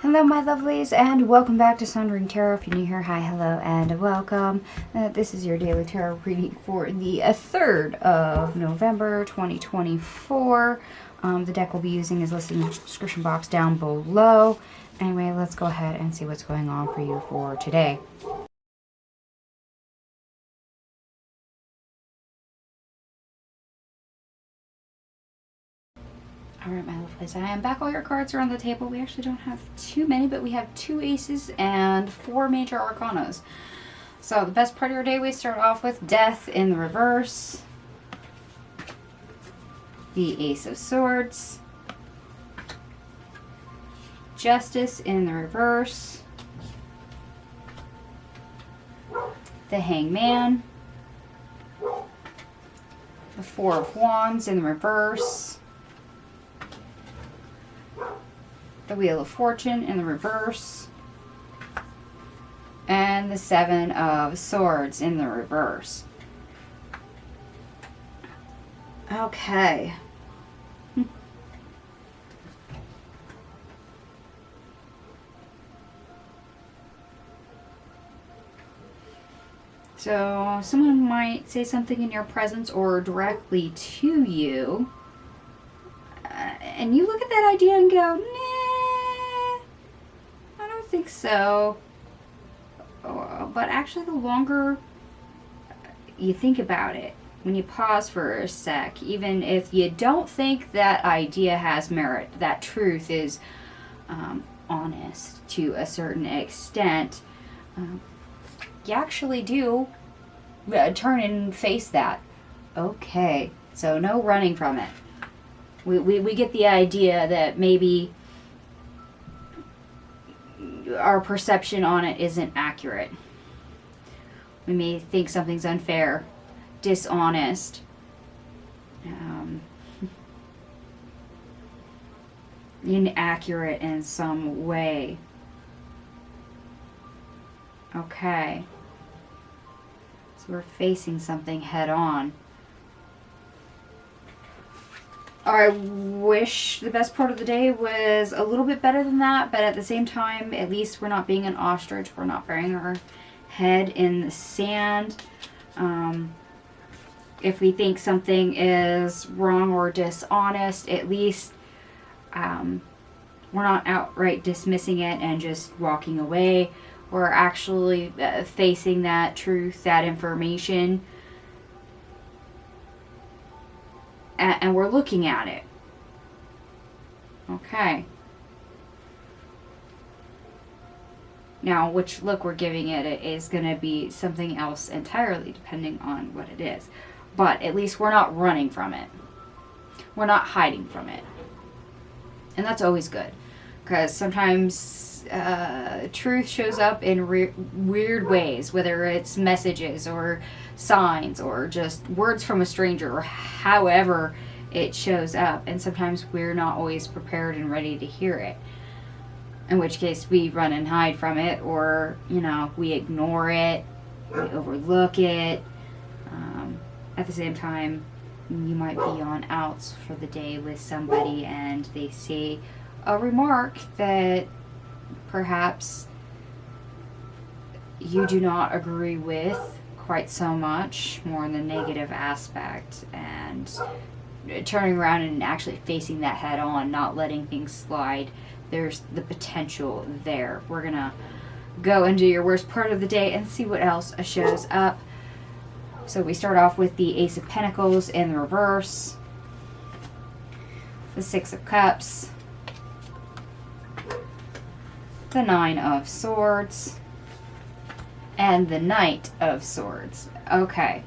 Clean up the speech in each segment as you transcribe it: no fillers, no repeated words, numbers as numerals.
Hello my lovelies, and welcome back to Sundering Tarot. If you're new here, hi, hello, and welcome. This is your daily tarot reading for the 3rd of November 2024. The deck we'll be using is listed in the description box down below. Anyway, let's go ahead and see what's going on for you for today. Alright, my lovelies, I am back. All your cards are on the table. We actually don't have too many, but we have 2 aces and 4 major arcanas. So the best part of your day, we start off with Death in the reverse, the Ace of Swords, Justice in the reverse, the Hangman, the Four of Wands in the reverse, the Wheel of Fortune in the reverse, and the Seven of Swords in the reverse. Okay. So someone might say something in your presence or directly to you, and you look at that idea and go, nah, I don't think so. But actually, the longer you think about it, when you pause for a sec, even if you don't think that idea has merit, that truth is honest to a certain extent, you actually do turn and face that. Okay, so no running from it. We get the idea that maybe our perception on it isn't accurate. We may think something's unfair, dishonest, inaccurate in some way. Okay. So we're facing something head on. I wish the best part of the day was a little bit better than that, but at the same time, at least we're not being an ostrich. We're not burying our head in the sand. If we think something is wrong or dishonest, at least we're not outright dismissing it and just walking away. We're actually facing that truth, that information, and we're looking at it. Okay. Now, which look we're giving it is going to be something else entirely, depending on what it is. But at least we're not running from it. We're not hiding from it. And that's always good. Because sometimes truth shows up in weird ways, whether it's messages or signs or just words from a stranger or however it shows up. And sometimes we're not always prepared and ready to hear it. In which case we run and hide from it, or, we ignore it, we overlook it. At the same time, you might be on outs for the day with somebody and they say a remark that perhaps you do not agree with quite so much, more in the negative aspect, and turning around and actually facing that head on, not letting things slide. There's the potential there. We're gonna go into your worst part of the day and see what else shows up. So we start off with the Ace of Pentacles in the reverse, the Six of Cups, the Nine of Swords, and the Knight of Swords. Okay.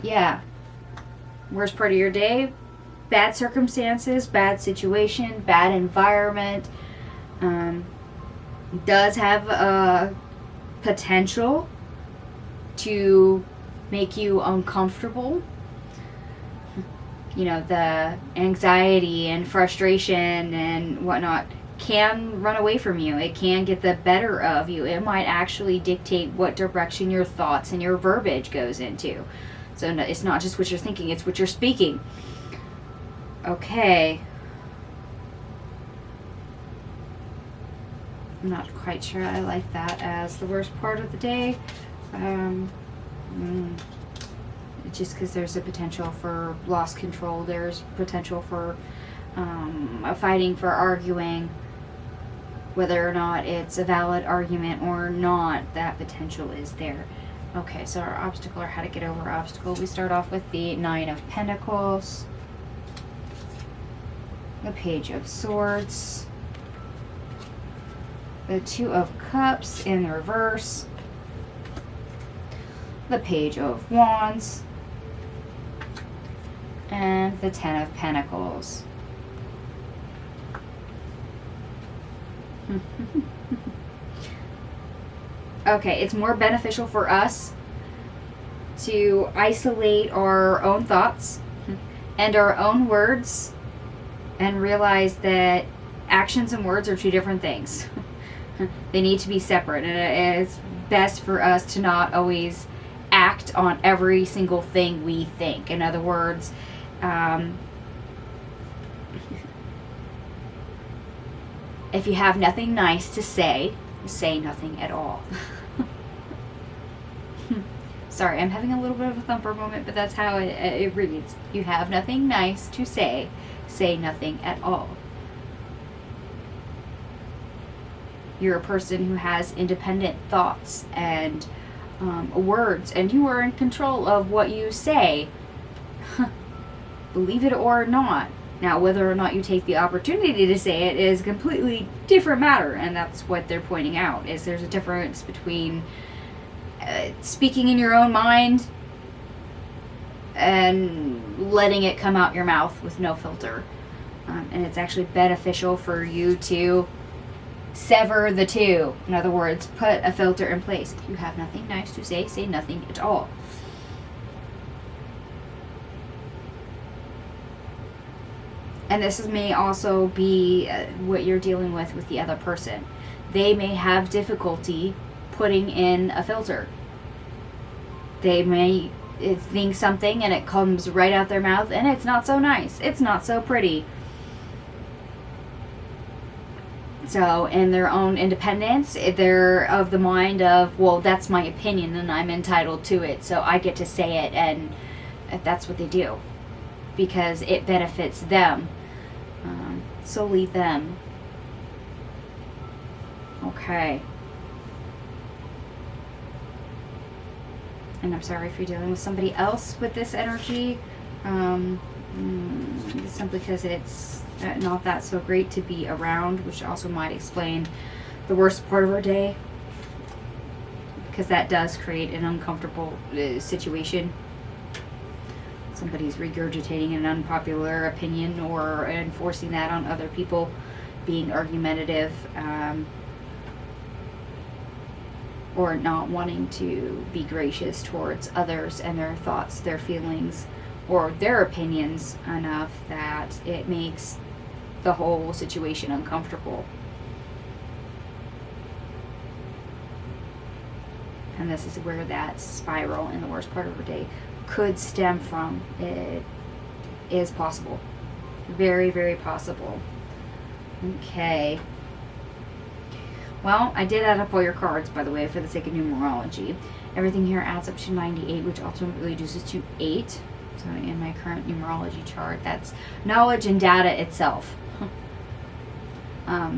Yeah. Worst part of your day? Bad circumstances, bad situation, bad environment. Does have a potential to make you uncomfortable. The anxiety and frustration and whatnot can run away from you. It can get the better of you. It might actually dictate what direction your thoughts and your verbiage goes into. So it's not just what you're thinking, it's what you're speaking. Okay. I'm not quite sure I like that as the worst part of the day. Just because there's a potential for lost control, there's potential for fighting, for arguing, whether or not it's a valid argument or not, that potential is there. Okay, so our obstacle, or how to get over obstacle, we start off with the Nine of Pentacles, the Page of Swords, the Two of Cups in reverse, the Page of Wands, and the Ten of Pentacles. Okay, it's more beneficial for us to isolate our own thoughts and our own words and realize that actions and words are two different things. They need to be separate, and it's best for us to not always act on every single thing we think. In other words, if you have nothing nice to say nothing at all. Sorry, I'm having a little bit of a thumper moment, but that's how it reads. You have nothing nice to say nothing at all. You're a person who has independent thoughts and words, and you are in control of what you say. Believe it or not. Now, whether or not you take the opportunity to say it is a completely different matter, and that's what they're pointing out, is there's a difference between speaking in your own mind and letting it come out your mouth with no filter. And it's actually beneficial for you to sever the two. In other words, put a filter in place. If you have nothing nice to say nothing at all. And this may also be what you're dealing with the other person. They may have difficulty putting in a filter. They may think something and it comes right out their mouth and it's not so nice. It's not so pretty. So in their own independence, they're of the mind of, well, that's my opinion and I'm entitled to it, so I get to say it, and that's what they do because it benefits them. Solely them. Okay. And I'm sorry if you're dealing with somebody else with this energy. Simply because it's not that so great to be around, which also might explain the worst part of our day. Because that does create an uncomfortable situation. Somebody's regurgitating an unpopular opinion or enforcing that on other people, being argumentative, or not wanting to be gracious towards others and their thoughts, their feelings, or their opinions enough that it makes the whole situation uncomfortable. And this is where that spiral in the worst part of our day could stem from. It is possible. Very, very possible. Okay. Well, I did add up all your cards, by the way, for the sake of numerology. Everything here adds up to 98, which ultimately reduces to 8. So in my current numerology chart, that's knowledge and data itself.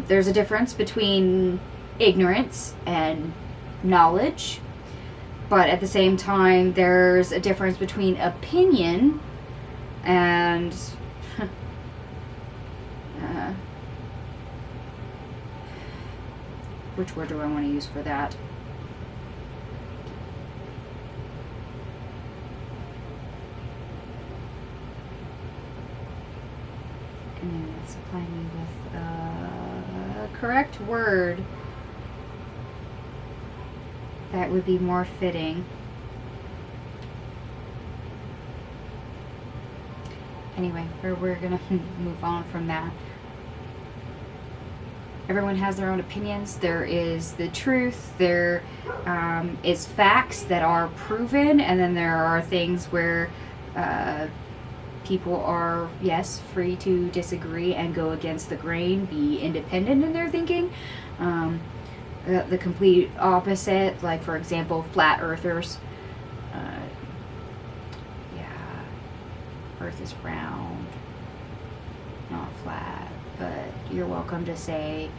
There's a difference between ignorance and knowledge. But at the same time, there's a difference between opinion and which word do I want to use for that? And supply me with a correct word that would be more fitting. Anyway, we're gonna move on from that. Everyone has their own opinions. There is the truth. There is facts that are proven, and then there are things where people are, yes, free to disagree and go against the grain, be independent in their thinking. the complete opposite. Like, for example, flat earthers. Yeah, Earth is round, not flat, but you're welcome to say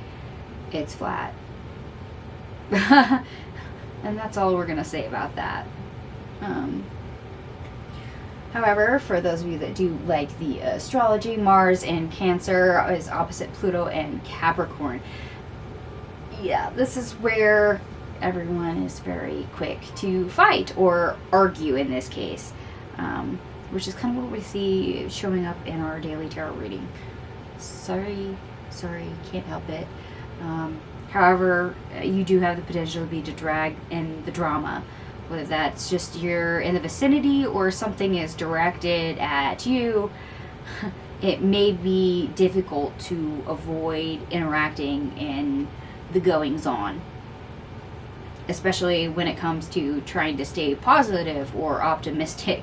it's flat. And that's all we're going to say about that. However, for those of you that do like the astrology, Mars in Cancer is opposite Pluto and Capricorn. Yeah, this is where everyone is very quick to fight or argue in this case, which is kind of what we see showing up in our daily tarot reading. Sorry, can't help it. However, you do have the potential to be dragged in the drama, whether that's just you're in the vicinity or something is directed at you. It may be difficult to avoid interacting in the goings on, especially when it comes to trying to stay positive or optimistic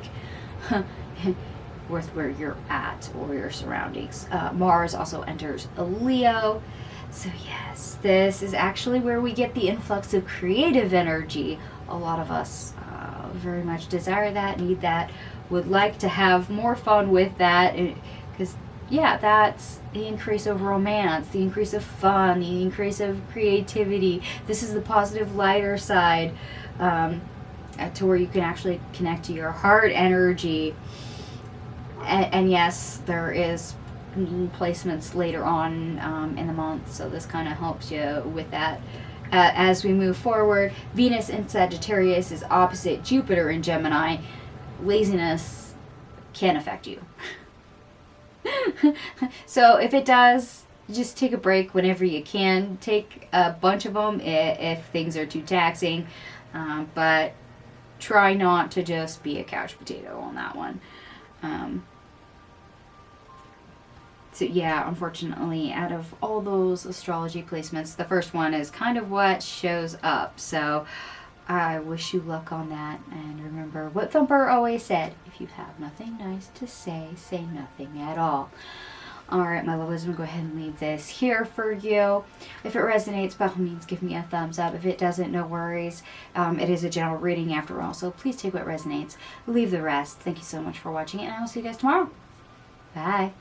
with where you're at or your surroundings. Mars also enters a Leo. So yes, this is actually where we get the influx of creative energy. A lot of us very much desire that, need that, would like to have more fun with that, because yeah, that's the increase of romance, the increase of fun, the increase of creativity. This is the positive, lighter side, to where you can actually connect to your heart energy. And yes, there is placements later on in the month, so this kind of helps you with that. As we move forward, Venus in Sagittarius is opposite Jupiter in Gemini. Laziness can affect you. So if it does, just take a break whenever you can. Take a bunch of them if things are too taxing, but try not to just be a couch potato on that one. So yeah, unfortunately, out of all those astrology placements, the first one is kind of what shows up. So I wish you luck on that. And remember what Thumper always said: if you have nothing nice to say, say nothing at all. Alright, my lovelies, I'm going to go ahead and leave this here for you. If it resonates, by all means, give me a thumbs up. If it doesn't, no worries. It is a general reading after all, so please take what resonates. Leave the rest. Thank you so much for watching, and I will see you guys tomorrow. Bye.